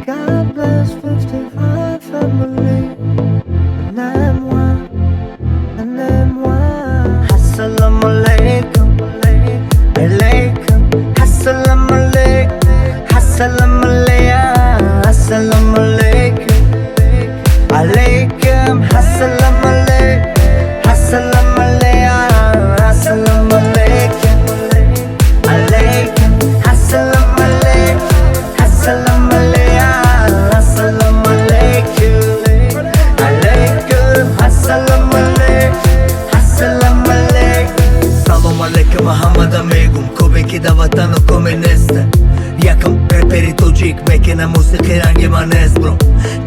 God bless 55 family. Annem-moi. Assalamu alaikum, alaikum. Assalamu alaikum, assalamu alaikum, assalamu alaikum, alaikum. Assalamu alaikum, assalamu alaikum, assalamu alaikum, alaikum. Assalamu alaikum, assalamu alaikum, assalamu alaikum, alaikum. Assalamu alaikum, assalamu alaikum. Salam alaikum Muhammad amegum Kobe ki da vatano come neste Jakam reperi togjik Mekene musiki rangi ma nesbro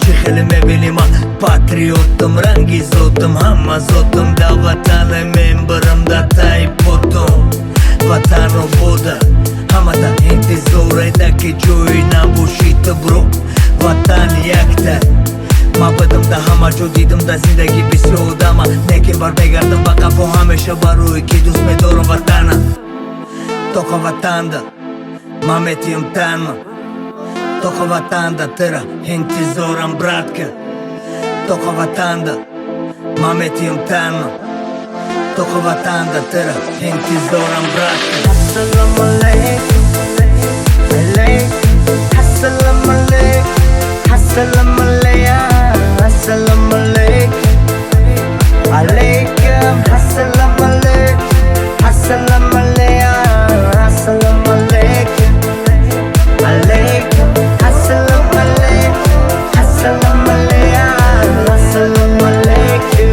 Që khele me bini ma patriotëm Rangi zotëm, hama zotëm Da vatane me mbërëm da ta i potom Vatano boda Hama ta inti zore Da ki gjoj na bushitë bro Vatani jakte Ma bëdëm da hama që ditëm da zindagi bisod Ama nekim bar begardëm baka po hamesha baruj Kidus me dorën vatana Toko vatanda Ma me t'jëm tanë Toko vatanda tëra Hinti zoran bratke Toko vatanda Ma me t'jëm tanë Toko vatanda tëra Hinti zoran bratke Assalamu alaikum, alaikum. Assalamu alaikum, assalamu alaikum, assalamu alaikum, alaikum. Assalamu alaikum, assalamu alaikum, assalamu alaikum, alaikum. Assalamu alaikum, assalamu alaikum, assalamu alaikum,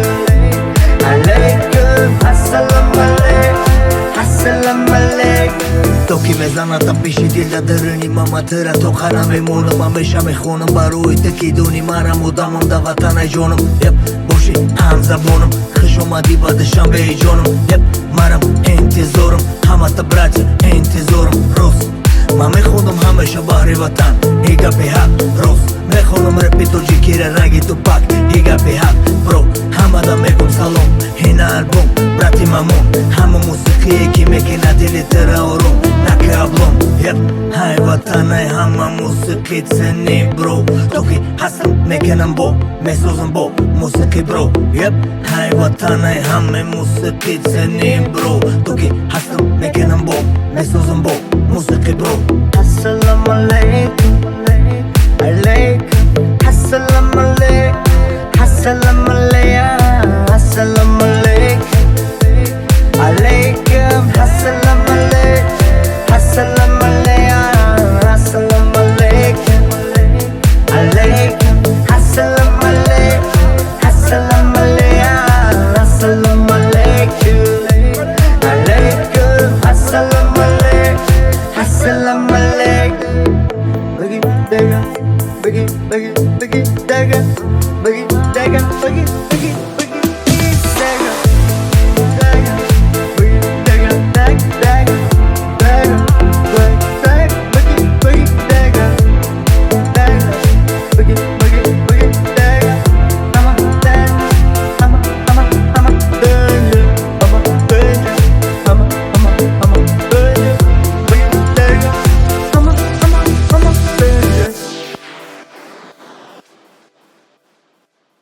alaikum. Assalamu alaikum, assalamu alaikum. Toki me zana ta pishi dilda dërëni Mama tëra tokana me monëm Ma me sha me khonëm Baruj të kiduni mara mu damëm Da vatana i gjonëm Jep, boshi hamza bonëm Khësho ma diba dhe shambe i gjonëm Jep, marëm enti zorëm Hama të braqë enti zorëm Ros, ma me khonëm ha me sha bahri vatan Higa pe hak, ros Me khonëm repito gjikire rangi të pak Higa pe hak, bro Hama da me kum salon Hina album, brati mamon Hama musiki e kime kina dili të raoron Nake ablon, jep Haj vatana e hama musikit se ni bro Toki hasëm me kenën bo Me sozën bo, musiki bro Jep, haj vatana e hame musikit se ni bro Toki hasëm me kenën bo Me sozën bo, musiki bro Assalamu alaikum, alaikum. Assalamu alaikum, assalamu